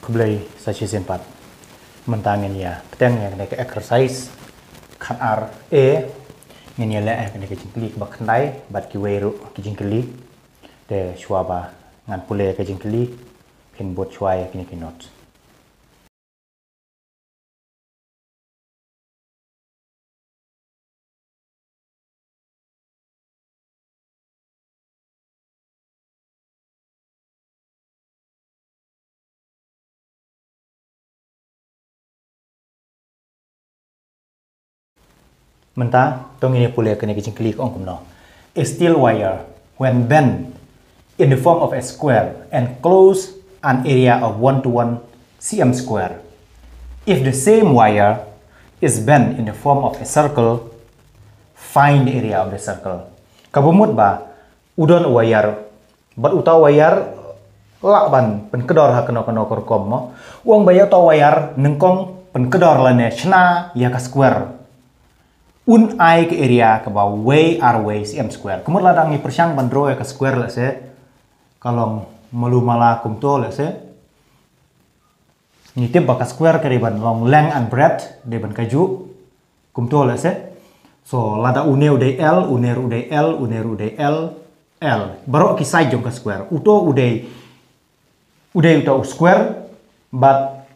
Kublai sachi sempat mentangin ya petang yang kena exercise kan ar ngin ya le kena ke jingkli bak kandai bat ki weru ki jingkli de shwaba ngan pule ke jingkli pin bot chwai kini ki not Menta tong ini pule kena ke jingkli ong kumno. A steel wire when bent in the form of a square and close an area of 1 to 1 cm square. If the same wire is bent in the form of a circle, find the area of the circle. Kabumut ba udon wire bat utau wire lakban penkedor ha kena korkom mo. Uang bayo to wire nengkong penkedor lane chna ya ka square. Un ai ke area ke ba way r cm square. Kemudian ladang ni persiang bandro ya ke square lah se. Kalau malu mala kumto lah se. Ni tip baka square ke ban long length and breadth de ban kaju kumto lah se. So lada une uday l, uner uday l, uner uday l, l. Baru ki side jong ke square. Uto uday uto square but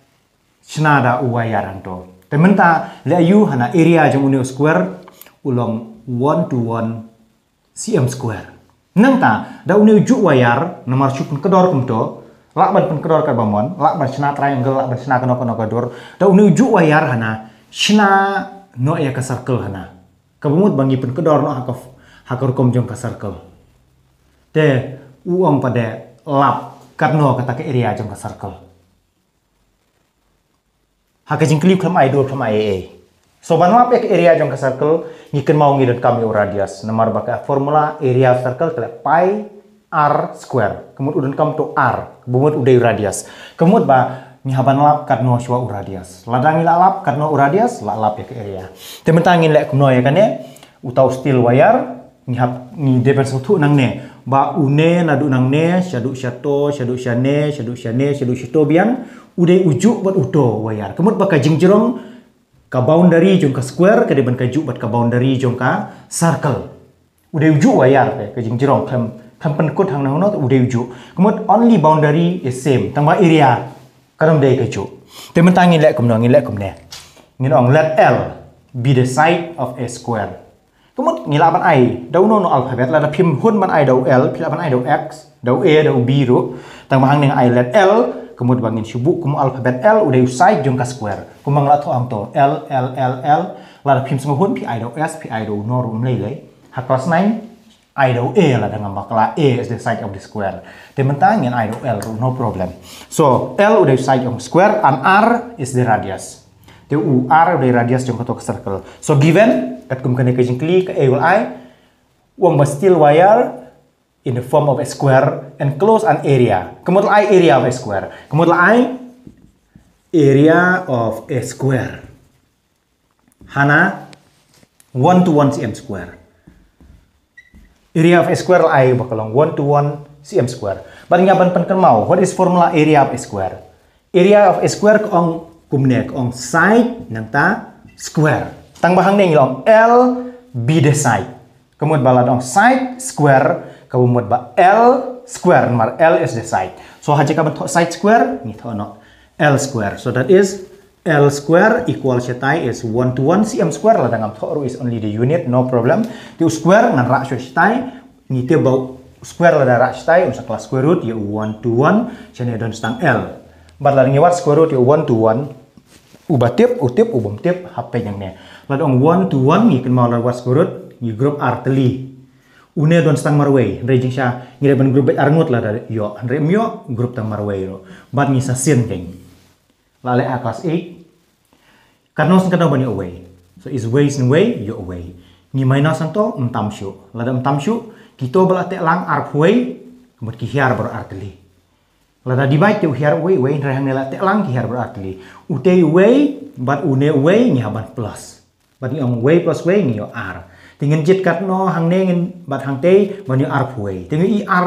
senada uwayaran to. Tementa le ayu hana area jong unio square ulong 1 to 1 cm square. Nangta da unio juk wayar nomor cupun kedor kumto lakban pen kedor karbamon lakban sena triangle lakban sena keno kedor da unio juk wayar hana sena no ya ka circle hana. Kabumut bangi pen kedor no hakor kom jong ka circle. De uong pada lap karno kata ke area jong ka circle. Haka jingkli klam ai do klam ai. So banwa pe area jong ka circle ngiken mau ngidon kami radius nomor baka formula area of circle kala pi r square. Kemudian udon kam to r bumut udai radius. Kemudian ba ni haban lap karno shwa radius. Ladang ila lap karno radius la lap ya ke area. Tementangin lek kuno ya kan ya utau steel wire ni depends tu nang ne ba une nadu nang ne syadu syato syadu syane syadu syane syadu syito biang udai ujuk buat uto wayar. Kemudian baka jingjerong ka boundary jong ka square ke deban ka juk buat ka boundary jong ka circle. Udai ujuk wayar ke jingjerong kam penkut hang nang no udai ujuk. Kemudian only boundary is same tangba area kadang dai ka juk. Tementangin lek kumno ngilek kumne. Ngin let L be the side of a square. Kemudian ngilapan I dau no alphabet la da phim hun man I dau L philapan I dau X dau A dau B ro tangba hang ning I let L kemudian bangin syubuk kumu alfabet L udah usai jong ka square kumang la to am to L la da phim sngahun pi I dau S pi I dau no rum lei ha kelas 9 I dau A la dengan bakla A is the side of the square tementangin I dau L no problem. So L udah usai jong square and R is the radius. The R udah radius jong ka circle. So given kat kum kena ke jingkli ke A will I uang steel wire in the form of a square and close an area. Kemudian I area of a square. Kemudian I area of a square. Hana 1 to 1 cm square. Area of a square I bakalong 1 to 1 cm square. Baring yaban penken mau. What is formula area of a square? Area of a square kong kumne kong side nang ta square. Tang bahang ning long L be the side. Kemudian baladong side square kabumut ba L square mar L is the side. So haja ka bentuk side square ni to no L square. So that is L square equal shatai is 1 to 1 cm square la dangam to is only the unit no problem. Di square ngan ra shatai ni te bau square la da ra shatai usah kelas square root ya 1 to 1 chane don stang L. Bar la ngi wat square root ya 1 to 1 ubah tip utip ubam tip HP yang ne. La dong 1 to 1 ni kan mau la wat square root ni group R teli. Une don stang marway rejing sha ngire ban grup arngut la dari yo andre myo grup tang marway ro bat ni sa sin king la le a class 8 karno sang kadang bani away so is ways and way yo away ni minus santo entam shu la da entam shu kito bala te lang ar way kemut ki hiar ber arteli la da divide te hiar way rehang la te lang ki hiar ber arteli ute way bat une way ni haban plus bat ni on way plus way ni yo r dengan jet kat no hang nengen bat hang te bani r phuai dengan i r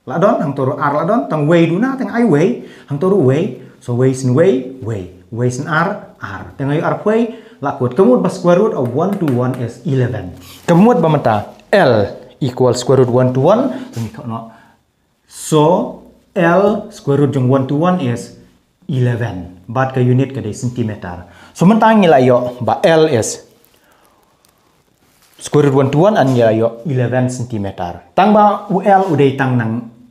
la don hang toru r la don tang way duna tang I way hang toru way So way sin way, way sin r, r. Tengah r way, lakut. Kemudian square root of 1 to 1 is 11. Kemudian bamata L equal square root 1 to 1. So L square root jong 1 to 1 is 11. Bat ke unit ke centimeter. So mentang nilai yo ba L is square root 1 to 1 an nilai yo 11 centimeter. Tang ba UL udah tang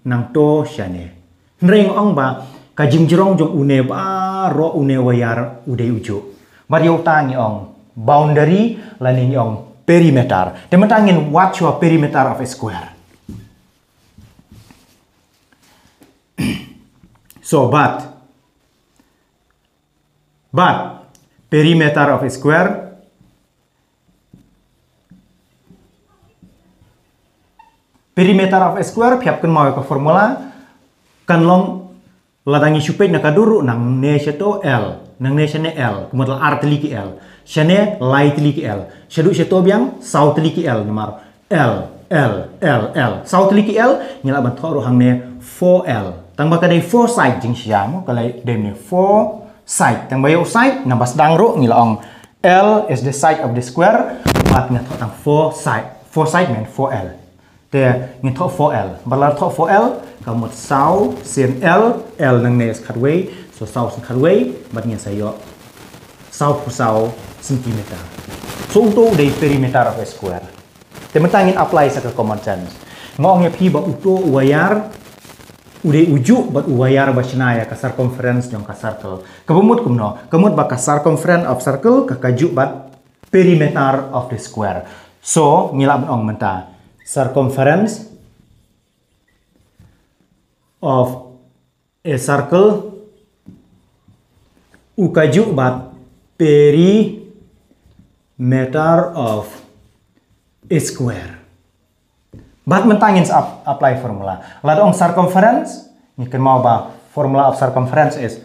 nang to syane. Nreng ong ba kajing jerong jong une ba ro une wayar udah uju. Bar yo tang ong boundary lanin ong perimeter. Dia mentangin what your perimeter of a square. So but perimeter of a square piapkan mau ke formula kan long ladangi supaya nak duru nang ne to L nang ne shane L kemudian R teliki L shane lai teliki L shadu shato biang sau teliki L nomor L sau teliki L nyala ban thoro hang ne 4L tang baka dei 4 side jing siam kalai dem ne 4 side tang bayo side nambah sedang ro nyala ong L is the side of the square but ngat tang 4 side mean 4L te ngat 4L balar 4L kamu sau sin L nang ne kat way so sau sin kat way bat nge sayo sau pu sau centimeter so untuk dari perimeter of a square te mentangin apply sa ke common sense ngong ye pi ba uto wayar udah uju bat wayar ba ya ka circumference jong ka circle kebumut kemut ba ka circumference of circle ka kaju bat perimeter of the square so ngilap ong menta circumference of a circle ukaju bat perimeter of a square. Bat mentangin apply formula. Ladong circumference, ni kan mau ba formula of circumference is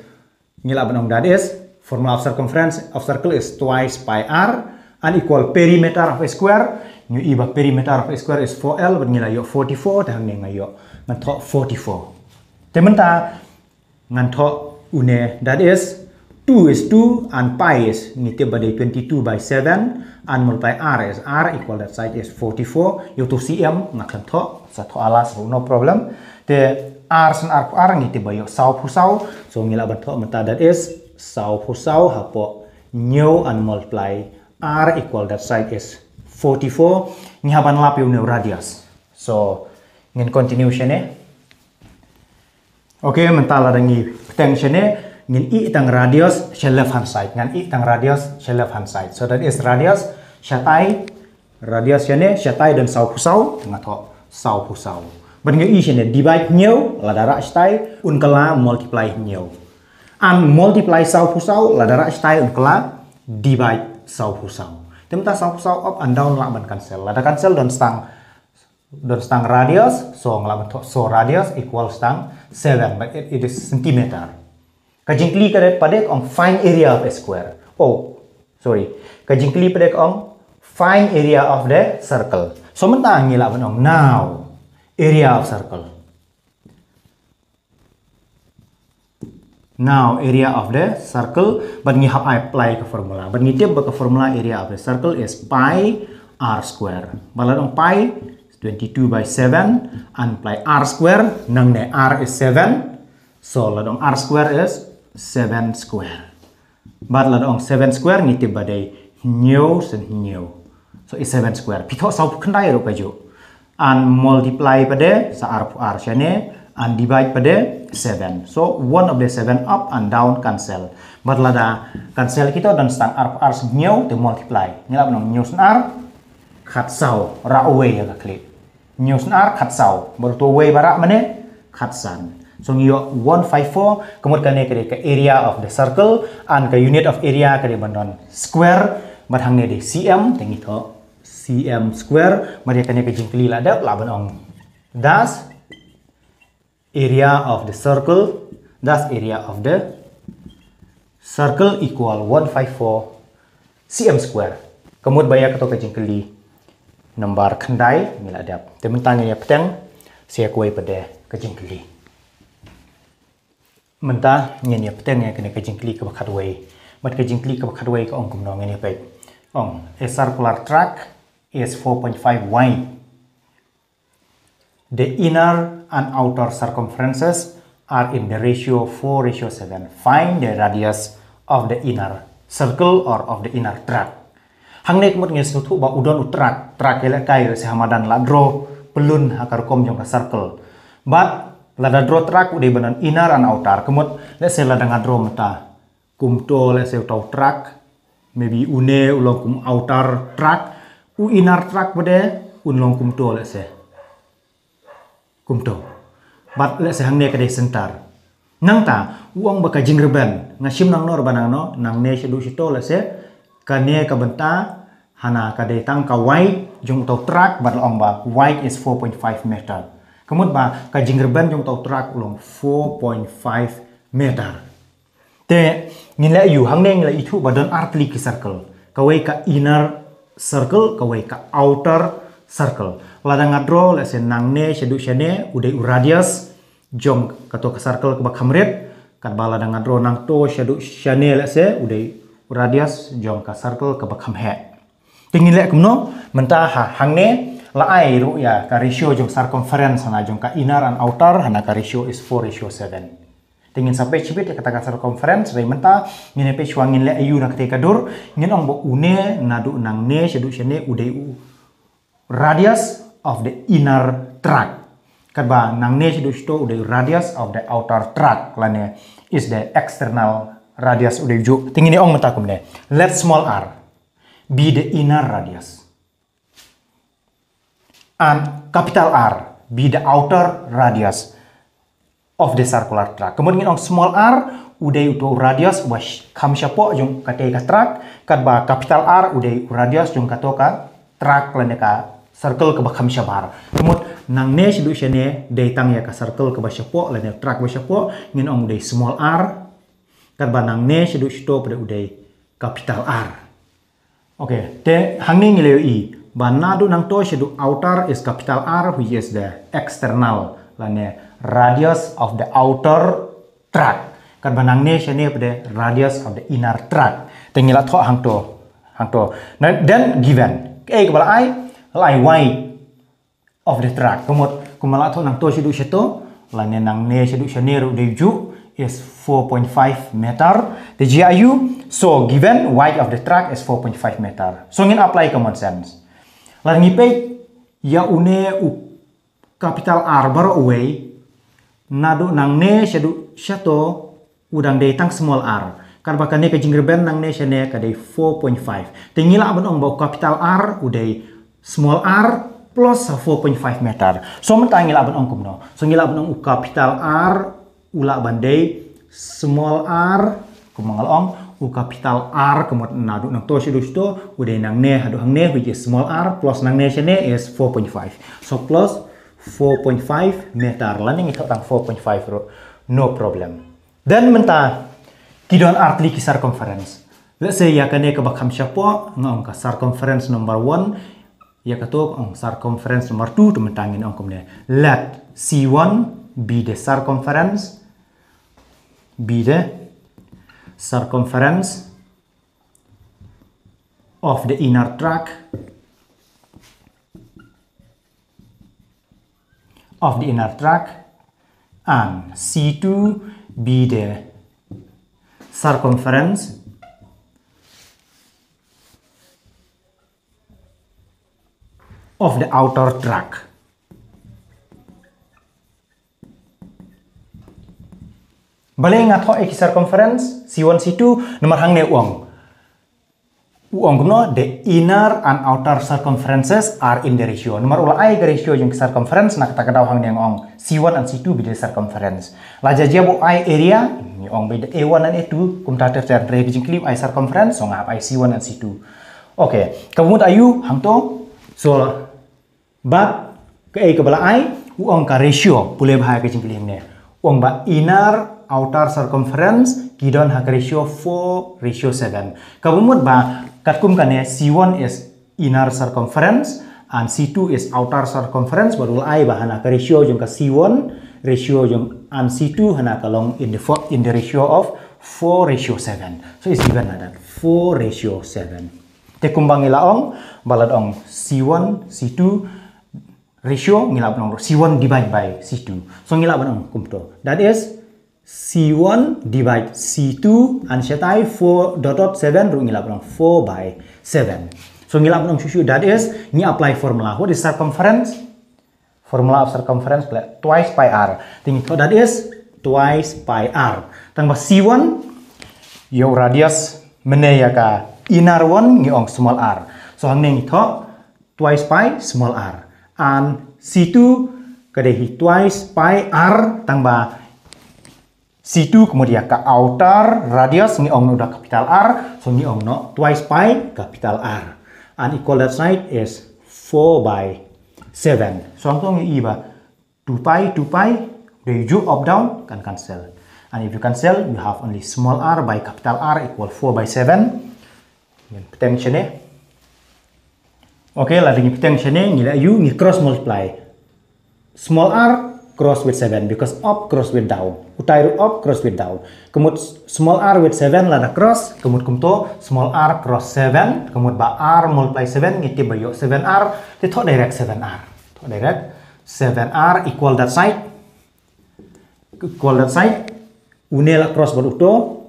ngila banong that is formula of circumference of circle is twice pi r and equal perimeter of a square. Nyu iba perimeter of a square is 4L but ngila yo 44 dan ngayo nganto 44. Tementa nganto une that is 2 is 2 and pi is ngite badai 22 by 7 and multiply r is r equal that side is 44 you to cm ngaklan to satu alas no problem the r san r ngite bayo sau pusau so ngila banto menta that is sau pusau hapo new and multiply r equal that side is 44 ngihaban lapi une radius so ngin continuation okay mentala dangi potential ngin i tang radius shall left hand side ngan i tang radius shall left hand side so that is radius syatai radius shane syatai dan sau pusau tengah to sau pusau ban ngi i shane divide new ladara syatai un kala multiply new and multiply sau pusau ladara syatai un kala divide sau pusau temta sau pusau up and down la ban cancel lada cancel dan stang radius so nglaban to so radius equal stang 7 but it is centimeter kajing kli kadet padek on find area of a square kajing kli padek on find area of the circle so mentang ngila on now area of circle but ngi hap apply ke formula but ngi tip ke formula area of the circle is pi r square baladong pi 22 by 7 and apply r square nang ne r is 7 so ladong r square is 7 square but ladong 7 square ngiti badai new so is 7 square pito sau khandai ro kaju and multiply pada sa r shane and divide pada 7 so one of the 7 up and down cancel but lada cancel kita dan stang r new to multiply ngilap nong new r khat sau ra away ya klik new r khat sau baru to away bara mane khat san so ngiyo 154 kemudian ke area of the circle and ke unit of area ke bandon square bathang ne de cm tengi to cm square mari ke jingkli lada laban ong das area of the circle equal 154 cm square kemudian bayar ke jingkli nomor khandai miladap tementang ya petang saya kuai pada ke jingkli mentah ngene peteng ya kena kejingkli ke bakadway mat kejingkli ke bakadway ke ong kumno ngene pe ong a circular track is 4.5 wide. The inner and outer circumferences are in the ratio 4:7. Find the radius of the inner circle or of the inner track. Hang nek mut nges tu ba udon utrak track ele kai se hamadan ladro pelun hakar kom jong ka circle. But lada draw track udah banan inner and outer. Kemut let's say lada ngadro mata kumto let's say utau track maybe une ulong kum outer track u inner track bade ulong kumto let's say kumto. But let's say hang ne kadai sentar. Nang ta uang baka jingreban ngasim nang nor banang no nang ne sedu sito let's say kane ka benta hana kadai tang ka wide jong utau track bat ong ba wide is 4.5 meter. Kemudian ba ka jingreban jong tau track ulong 4.5 meter. Te ngila yu hang ne ngila itu badan artli ki circle. Kawai ka inner circle, kawai ka outer circle. Lada ngadro let's say nang ne sedu shane udai radius jong kato ka circle ke bakamret kat bala lada ngadro nang to sedu shane let's say udai radius jong ka circle ke bakamhe. Tingile kumno mentah hang ne laai ru ya ka ratio jong circumference hana jong ka inner and outer hana ka ratio is 4:7. Tingin sampai cibit ya kata circumference dari menta ngene pe chuangin le ayu nak te kadur ngin ong bo une nadu nang ne sedu shene udai u radius of the inner track. Kadba nang ne sedu sto udai radius of the outer track lane is the external radius udai ju. Tingin ni ong menta kumne. Let small r be the inner radius. And capital R be the outer radius of the circular track. Kemudian ong small r udai uto radius was kam syapo jong kate ka track kadba capital R udai radius jong kato ka track lane ka circle ke bakam syabar. Kemudian nang ne sedu shene dai tang ya ka circle ke basyapo lane track basyapo ngin ong udai small r kadba nang ne sedu sto pada udai capital R. Okay, te hanging ngileu i banadu nang to sedu outer is capital R which is the external lane radius of the outer track. Kan banang ne shane pada radius of the inner track. Tengila tho hang to. Then given ke kebala ai wide of the track. Kumala tho nang to sedu seto lane nang ne sedu shane ru deju is 4.5 meter. The GIU so given wide of the track is 4.5 meter. So ngin apply common sense. Lalu ngipe ya une u capital R baru away nadu nang ne sedu shato udang dei tang small r kan bakal ne ke jinggerben nang ne shane ka dei 4.5 tingila abon ong bau capital R udai small r plus 4.5 meter so mentangila abon ong kumno so ngila abon ong u capital R ula bandai small r kumangal ong u capital R kemudian nadu nang to sedu sto udah nang ne hadu hang ne which is small r plus nang ne shane is 4.5 so plus 4.5 meter landing itu tang 4.5 no problem dan menta kidon artli ki circumference let's say ya kane ke bakam syapo ngong ka circumference number 1 ya kato ong circumference number 2 mentangin ong kumne let C1 be the circumference of the inner track and C2 be the circumference of the outer track. Balik ngat ho circumference C1 C2 nomor hang ne uang kuno the inner and outer circumferences are in the ratio. Nomor ula ai ke ratio yung circumference nak tak kadau hang ne ong C1 and C2 be the circumference. La jajia bu ai area ni ong be the A1 and A2 kum ta ter re jingklip ai circumference so ngap ai C1 and C2. Okay, kemudian ayu hang to so but ke bala ai uang ka ratio boleh bahaya ke jingklip ne. Uang ba inner outer circumference kidon hak ratio 4:7. Kabumut ba katkum kane C1 is inner circumference and C2 is outer circumference baru ai bahana ka ratio jong ka C1 ratio jong and C2 hana kalong in the ratio of 4:7. So it's given like that 4:7. Te kumbang ilaong balad ong C1 C2 ratio ngilap nong C1 divide by C2. So ngilap nong kumto. That is C1 divide C2 and setai 4.7 ru ngilap nong 4/7. So ngilap nong susu. That is ni apply formula. What is circumference? Formula of circumference twice pi r. So that is twice pi r. Tang C1 yo radius menaya ka inner one ngiong small r. So hang neng ito twice pi small r. And C2 kadehi twice pi r tangba C2 kemudian ka outer radius ngiong udah capital R. So ngiong no twice pi capital R. And equal that side is 4/7. So ang i ba 2 pi the u up down can cancel. And if you cancel, you have only small r by capital R equal 4/7. Potential ni. Okay, lah dengan potential ni nilai u ni cross multiply. Small r cross with 7 because up cross with down. Utai root up cross with down. Kemud small r with 7 lah cross. Kemud kumto small r cross 7. Kemud ba r multiply 7 ngiti bayo 7r. Tito direct 7r. Tito direct 7r equal that side. Equal that side. Unela cross beruto.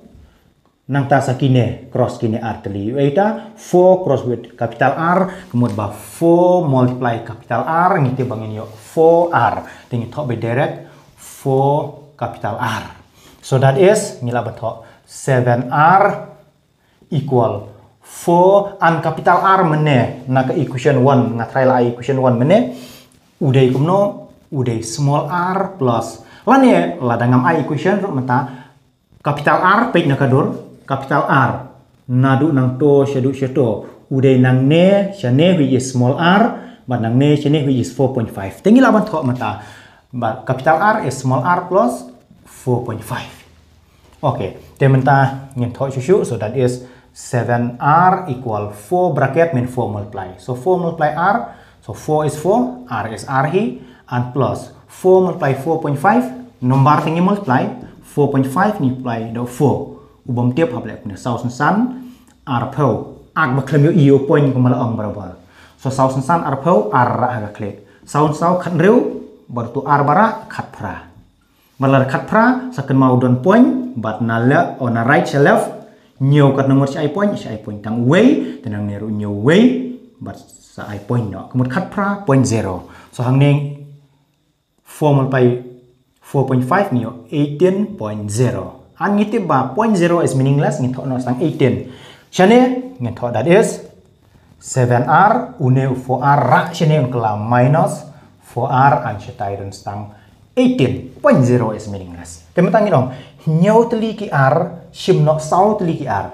Nang ta sakine cross kine r teli. Waita 4 cross with capital R. Kemud ba 4 multiply capital R. Ngiti bangin yo 4r. Tinggi tok be direct 4 capital R. So that is ngila betok 7r equal 4 and capital R mene na ke equation 1 ngatrai la equation 1 mene udai kumno udai small r plus lani la dangam equation ro menta capital R page na kadur capital R nadu nang to shadu shato udai nang ne shane which is small r but nang ne shane which is 4.5 tinggi la betok menta but capital R is small r plus 4.5. Okay, tementa ngin thok shushu, so that is 7r equal 4 bracket mean 4 multiply. So 4 multiply r, so 4 is 4, r is r he, and plus 4 multiply 4.5, number tinggi multiply, 4.5 multiply do 4. Ubam tiap hablek punya sausan san r pau, ag baklem yo iyo point kumala ong berapa. So sausan san r pau r ra haga klik. Sausan sau khat reu bertu r bara khat pra. Malar khat pra saken mau don point but nala on a right to left nhiều kat nomor si point tang way tenang neru nhiều way but sa I point no kemud khat pra point 0. So hang ning 4 multiply 4.5 nio 18.0. An ngiti ba point 0 is meaningless ngithok no sang 18. Shane ngithok that is 7r une 4r ra shane kala minus 4r an shetai don stang 18.0 is meaningless. Teman-teman dong, nyau teli ki r, shim no sau teli ki r.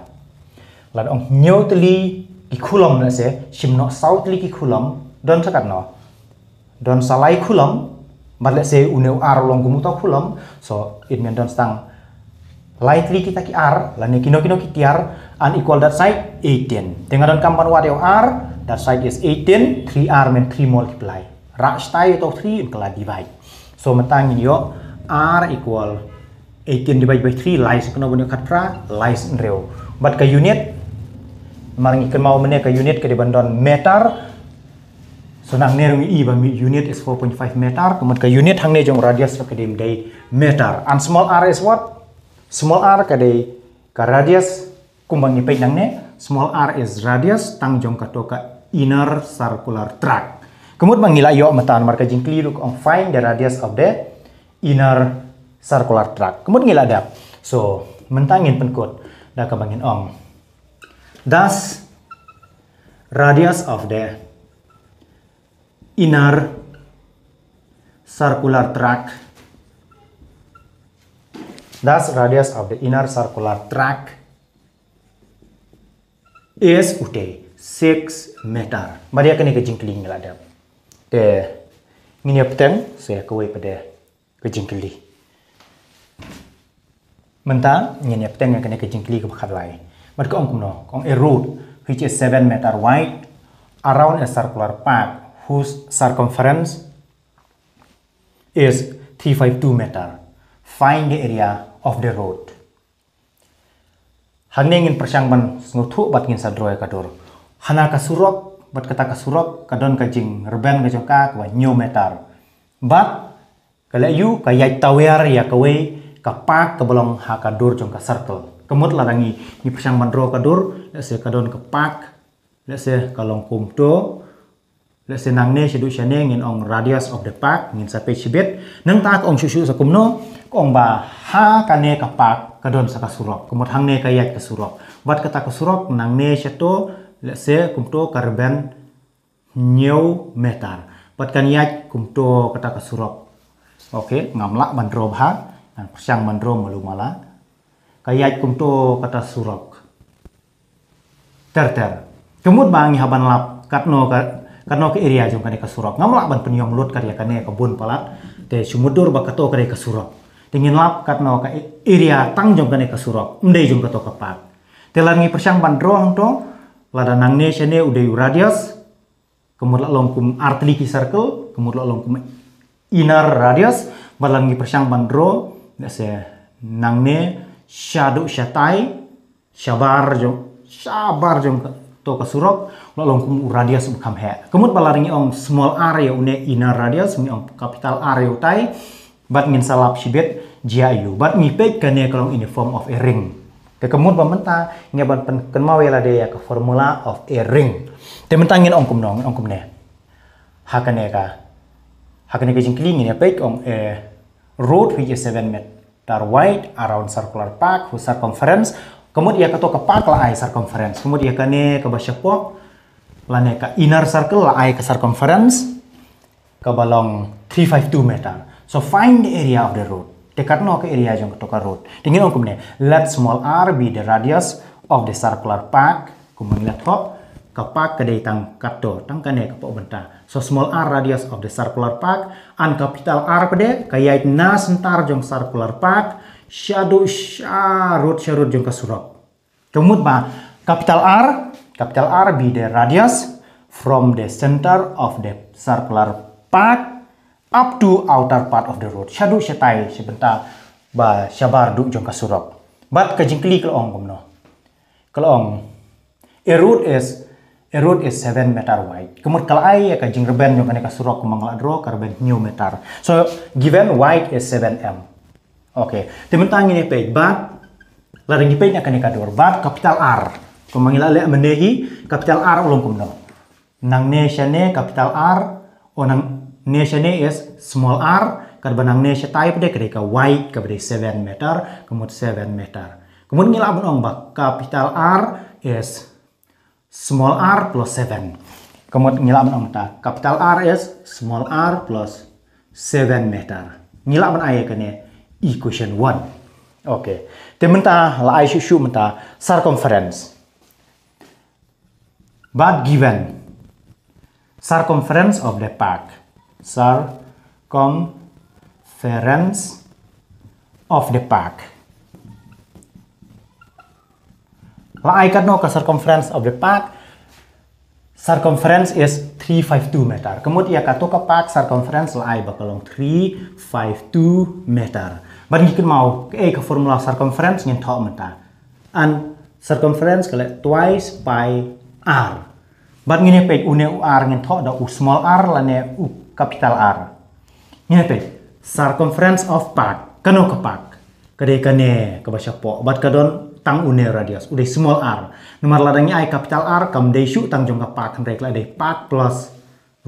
Lalu dong nyau teli ki kulom na se, shim no sau teli ki kulom, don sakat no, don salai kulom, but let's say uneu r long kumuta kulom, so it mean don stang lai teli kita ki r, lalu kino ki r, and equal that side 18. Tengah don kampan what your r, that side is 18, 3r mean 3 multiply. Rak stai atau 3 kala divide. So metangin yo r equal 18 divided by 3 lies kena bunyi kat pra lies reu. But ke unit marangi ken mau mene ke unit ke dibandon meter. So nang nerung i ba unit is 4.5 meter. Kemudian ke unit hang ne jong radius ke dim day meter. And small r is what? Small r ke day ke radius kumbang ni page nang ne. Small r is radius tang jong ka to ka inner circular tract. Kemudian mengila yo metan marka jingkli look on find the radius of the inner circular tract. Kemudian ngila ada. So mentangin penkut dah kebangin ong. Thus radius of the inner circular tract. Thus radius of the inner circular tract is ute 6 meter. Badia kene ke jingkli ngila ada. Ngini petang saya kawai pada kejengkeli. Mentang ngini petang yang kena kejengkeli ke bakat lai. Mereka ong kumno, ong a road which is 7 meter wide around a circular path whose circumference is 352 meter. find the area of the road. Hang ingin persyangban ngutu bat ngin sadroy kadur. Hana kasurok bat kata kasurok kadon kajing reben kajongka kwa nyo metar. Bat kala yu kayat tawer ya kawe kapak kebolong ha kadur jong ka circle. Kemut larangi ni persyangban ro kadur lese kadon kapak lese kalong kumto lese nangne sedu syane ngin ong radius of the park ngin sape sibet nang ta ong susu sakumno ong ba ha kane kapak kadon saka surok kemut hangne kayat ka surok wat kata ka surok nangne seto lese kumto karben new meter wat kan yat kumto kata ka surok oke ngamla bandro bha dan persyang bandro malumala kayat kumto kata surok ter kemut bangi haban lap katno ke area jong kane ka surok ngamla ban penyong lut karya kane kebun palat te sumudur bakato kane ka surok tingin lap katno ka area tang jong kane ka surok ndai jong kato kapak telangi persyang bandro hangto lada nangne shane udai radius kemut long kum artliki circle kemut long kum inner radius balangi persyang bandro se nangne shadow shatai sabar jong to ka surok long kum radius bekam he kemut balaringi ong small r ya une inner radius mi ong capital R ya utai bat ngin salap sibet jiayu bat ngipet kane kalong in the form of a ring ke kemut pamenta ngeban pen mawe la de ya ke formula of a ring te mentangin ong kum ne hakane ka jingkling ni pek ong a road which is 7 meter wide around circular park whose circumference kemud ia kato kapak la ai circumference kemud ia kane ke basyapo lane ka inner circle la ai ke circumference ke balong 352 meter so find the area of the road tekatno ke area jong to ka road tingin ong kumne let small r be the radius of the circular park kumang let hop kapak ke tang kato tang kane ke pok benta so small r radius of the circular park and capital R pede kayait na sentar jong circular park shadow road jong kasurok kemut ba capital R be the radius from the center of the circular park up to outer part of the road shadow shatai sebentar ba syabar duk jong kasurok bat kajingkli kelong kumno kelong a road is 7 meter wide kemut kalai ka jing reben jong kane kasurok kumangla dro karben new meter so given wide is 7m. Oke, tementang ini page bat laring page akan dikadur bat capital R. Kumangila le menehi capital R ulung kumno. Nang nation capital R o nang nation is small r karban nang nation type de kedeka wide kabde 7 meter kemut 7 meter. Kemudian ngila abon ba capital R is small r plus 7. Kemudian ngila abon ta capital R is small r plus 7 meter. Ngila abon aya kene equation 1. Oke. Tementa la ai shu menta circumference. But given circumference of the park. Circumference of the park. La ai katno ka circumference of the park. Circumference is 352 meter. Kemudian ia kato ka park circumference la ai bakalong 352 meter. Ban gikin mau ke formula circumference ngin thok menta and circumference kale twice pi r ban ngine pe une r ngin thok da u small r lane u capital R ngine pe circumference of park kano ka park kade kane ka basya po bat kadon tang une radius udah small r nomor ladangnya ai capital R kam dei shu tang jong ka park rek la dei park plus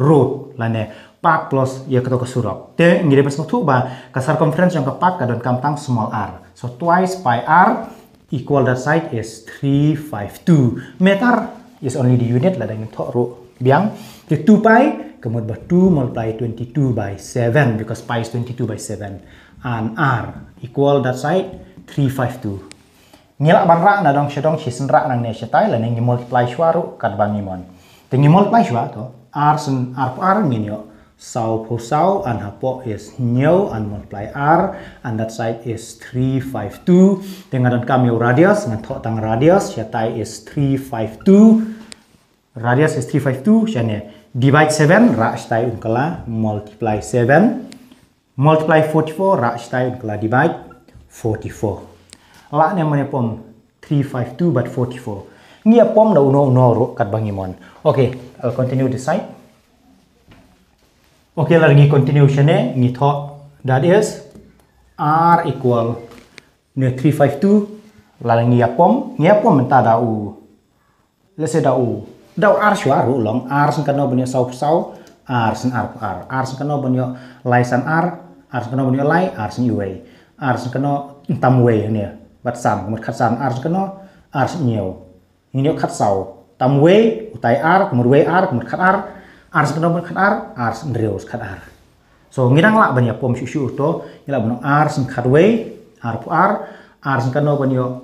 road lane park plus ya keto ke surok te ngire pas tu ba ka circumference yang ke park kadon kam tang small r so twice pi r equal that side is 352 meter is only the unit la dengan thok ro biang the 2 pi kemudian ba 2 multiply 22 by 7 because pi is 22 by 7 and r equal that side 352 ngilak ban ra na dong shedong shi senra nang ne shetai la ngi multiply shwaru kat bangimon te ngi multiply shwa to r sen r minyo sau po sau and hapo is new and multiply r and that side is 352 dengan kami radius ngan thok tang radius shetai is 352 radius is 352 shane divide 7 ra shetai unkala multiply 7 multiply 44 rak stai kala divide 44 la ne mane pom 352 but 44 ngia pom da uno ro kat bangimon. Okay, I'll continue this side. Okay, lagi continuation ni tho that is r equal ne 352 la ngia pom menta da u. Let's say da u r shwa ro long r sen kan no banya sau r sen r sen kan no banya lai san r sen kan no banya lai r sen uwei r sen kan no tam wei ne bat san mut khat san r sen kan no r sen nhiều nhiều khat sau tam wei utai r mut wei r mut khat r sen kan no mut khat r sen reu khat r. So ngirang la banya pom shu to ngila bano r sen khat wei r sen kan no banya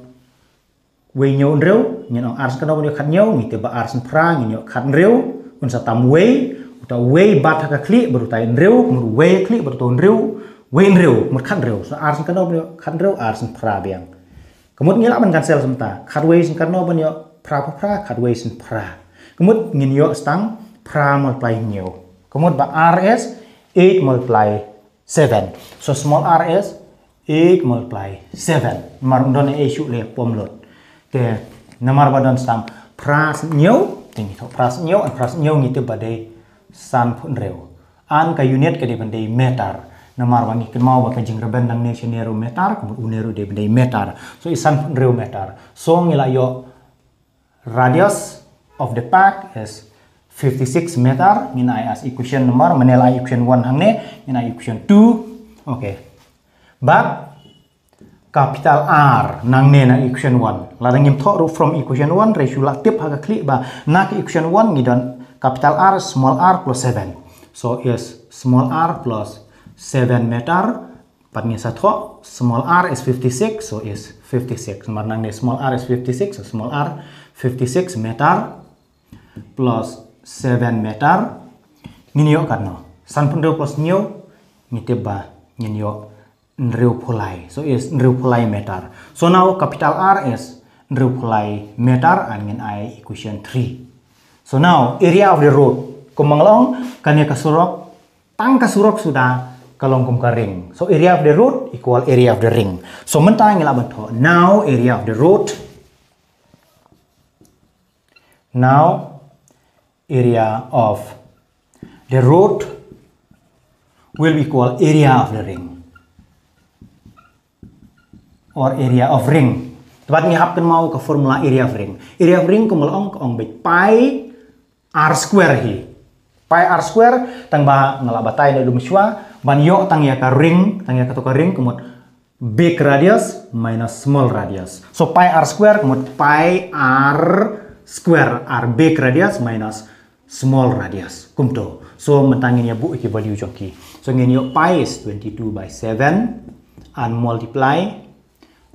wei nhiều reu nyen r sen kan no banya khat nhiều ni te ba r sen pra nyen khat reu un sa tam wei uta wei bat ka kli baru tai reu mut wei kli baru ton reu wei reu mut khat reu so r sen kan no banya khat reu r sen pra biang kemut ngila ban cancel semta khat wei sen kan no banya pra khat wei sen pra kemut ngin yo stang pra multiply nhiều kemut ba r is 8 multiply 7 so small r is 8 multiply 7 mar don e shu le pom lot ke namar badan stang pra nhiều ting tho pra nhiều an pra nhiều ni te bade san phun reu an ka unit ke de bade meter namar wangi ken mau ba ka jing reben nang ne chenero meter kemut unero de bade meter so isan phun reu meter so ngila yo radius of the pack is 56 meter ngina I as equation number menela equation 1 hangne ngina equation 2 okay but capital R nang ne na equation 1 la ngim tho from equation 1 ratio la tip ha klik ba na ke equation 1 ngidon capital R small r plus 7 so is small r plus 7 meter pat ni sa tho small r is 56 so is 56 mar nang ne small r is 56 so small r 56 meter plus 7 meter ngini yo karno san pun reu plus nhiều ni teba ngini yo reu pulai so is reu pulai meter so now capital R is reu pulai meter and ngin I equation 3 so now area of the road kumanglong kanya kasurok tang kasurok sudah kalong kum ka ring so area of the road equal area of the ring so mentang ngila banto now area of the road now area of the road will equal area of the ring or area of ring. Tepat ngihapkan mau ke formula area of ring. Area of ring kumalong ong bit pi r square hi. Pi r square tang ba ngalabatay na dumiswa ban yo tang ya ka ring tang ya ka to ka ring kumot big radius minus small radius. So pi r square kumot pi r square r big radius minus small radius kumto so mentangin ya bu iki value joki so ngin yo pi is 22 by 7 and multiply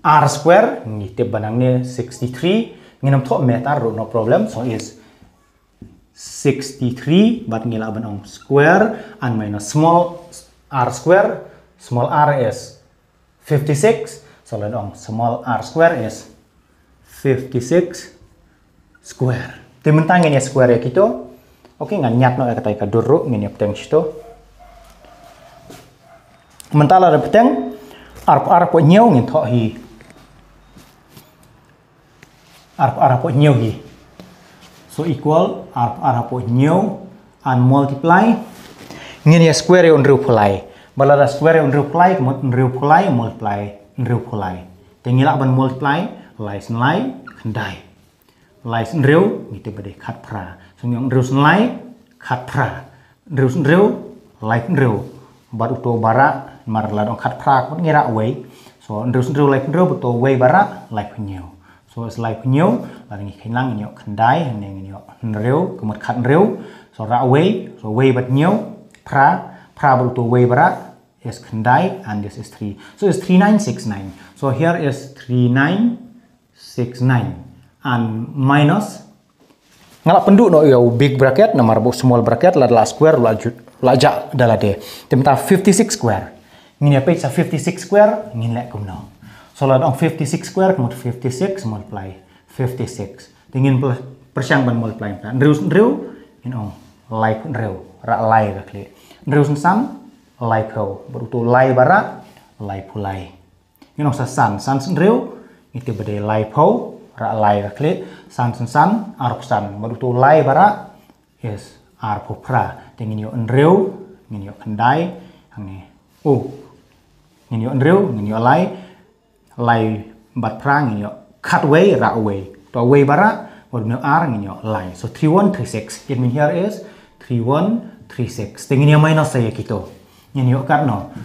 r square ni te banang ne 63 nginam tho meter no problem so is 63 but ngila banong square and minus small r square small r is 56 so ladong small r square is 56 square te mentangin ya square ya kito. Oke, ngan nyat no katai ka duru ngini peteng situ. Mentala ada peteng arp po nyau ngin tho hi. Arp po nyau hi. So equal arp po nyau and multiply ngini square on reu pulai. Balada square on reu pulai reu pulai multiply reu pulai. Tengila ban multiply lai sen lai kendai. Lai sen reu ngite bade khat pra. Yang reu senlai khat pra reu lai reu bat uto bara mar la dong khat pra kun ngira wei so reu lai reu buto wei bara lai phnyeu so is lai phnyeu la ngi khinlang ngi khandai ngi reu kumot khat reu so ra wei so wei bat nyeu pra buto wei bara is khandai and this is 3 so is 3969 so here is 3969 and minus ngalak penduk no yo big bracket nomor small bracket la square la ja dala de temta 56 square ngin apa sa 56 square ngin lek kumno so la dong 56 square kemut 56 multiply 56 tingin persiang ban multiply reu in ong lai reu ra lai ka kle reu sam lai phau berutu lai bara lai pulai ni nong sa san reu itu bade lai phau ra lai ra kle san ar san berutu lai bara yes ar phra tengin yo reu ngin yo khandai hang ni ngin yo reu ngin yo lai bat phra ngin yo cut away ra away to away bara what no r ngin yo lai so 3136 it mean here is 3136 tengin yo minus saya kito ngin yo kat no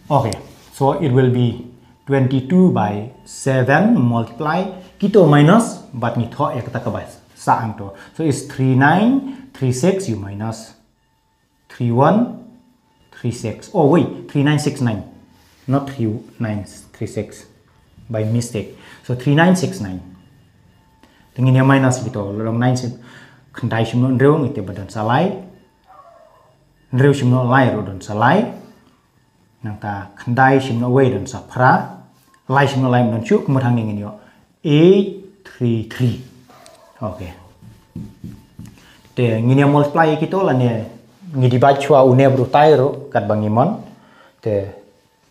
okay so it will be 22 by 7 multiply kito minus but ni tho ya kata kabas sa ang to so is 3936 you minus 3136 oh wait 3969 not 3936 by mistake so 3969 tengin yang minus gitu long 9 kendai simno reu ngite badan salai reu simno lai ro dan salai nang ta kendai simno wei dan sapra lai simno lai dan chu kemudian ngin yo 833 okay te ngin yang multiply gitu lah ne ngidi bachwa une brutai ro kat bangimon te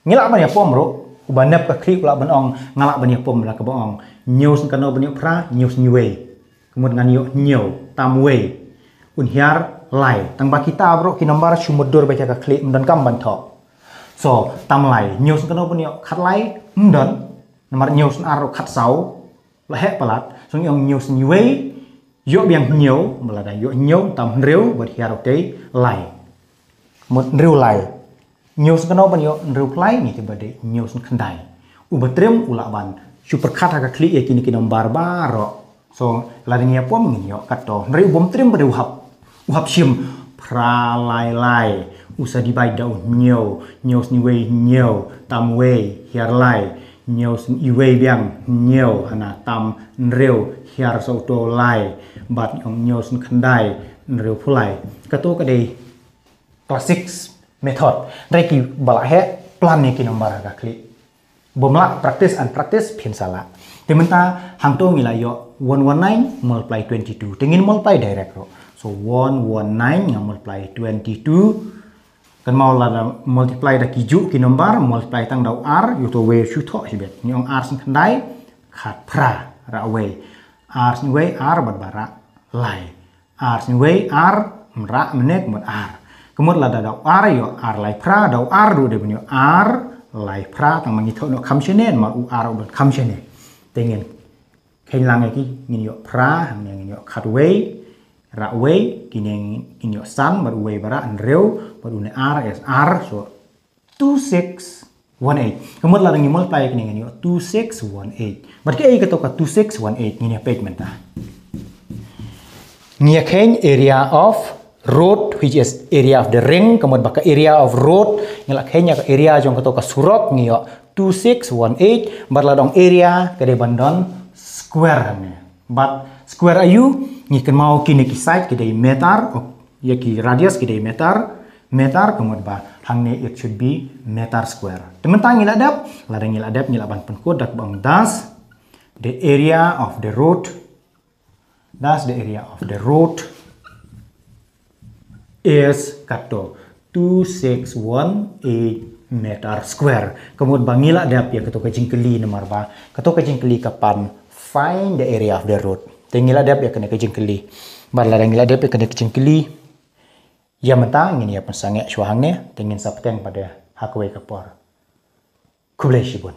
ngilak ban ya pom ro ubanap ka klik la ban ong ngalak ban ya pom la ka bong news kano ban yo pra news niwe kemudian ngan yo nyo tam we un hiar lai tang ba kita bro ki nomor sumudur baca ka klik dan kam ban tho so tam lai news kano ban yo khat lai dan nomor news ar khat sau la he palat so yong news niwe yo biang nyo melada yo nyo tam reu bot hiar okay lai một reu lai news kano ban yo reu lai ni tiba de news khandai ubatrem ula ban super khat ka klik ya kini nomor baro so larinya pom ngin yo kato reu bom trem pada uhap sim pra lai usa dibai dau nyo news ni we nyo tam we hiar lai news iwe biang nyo ana tam reu hiar so to lai bat yong news khandai reu phulai kato ka dei classic method reki bala he plan ni ki nomor ka klik bomla practice and practice pin sala tementa hangto ngila yo 119 multiply 22 tengin multiply direct ro so 119 yang multiply 22 kan mau la multiply da kiju ki nomor multiply tang dau r yu to we shu tho hibet nyong r sin khandai khat pra ra we r sin we r bat bara lai r sin we r ra menek mot r kemudian la da dau r yo r lai pra dau r do de bunyo r lai pra tang mangi tho no kham chenen ma u r do kham chenen tengin khen lang ki ngin yo pra hang ngin yo khat we ra we ngin yo san bar we bara an reu bar une r is r so 2618 kemudian la ngin multiply ngin yo 2618 bar ke ai ka to ka 2618 ngin ya page menta ngia khen area of road which is area of the ring kemudian baka area of road ngila kenya ka area jong ka to ka surok ngio 2618 bar la dong area ka de bandon square ne but square ayu ngi kan mau kini ki side ki de meter ya ki radius ki de meter kemudian ba hang ne it should be meter square tementang ngila adap ngila ban pen kod dak bang das the area of the road is kato 2618 meter square. Kemudian bangila dap ya keto kejingkeli nomor ba. Keto kejingkeli kapan find the area of the road. Tengila dap ya kena kejingkeli. Barla ngila dap ya kena kejingkeli. Ya mentang ini ya pensange suahangnya tengin sapteng pada hakwe kapor. Kublai shibun.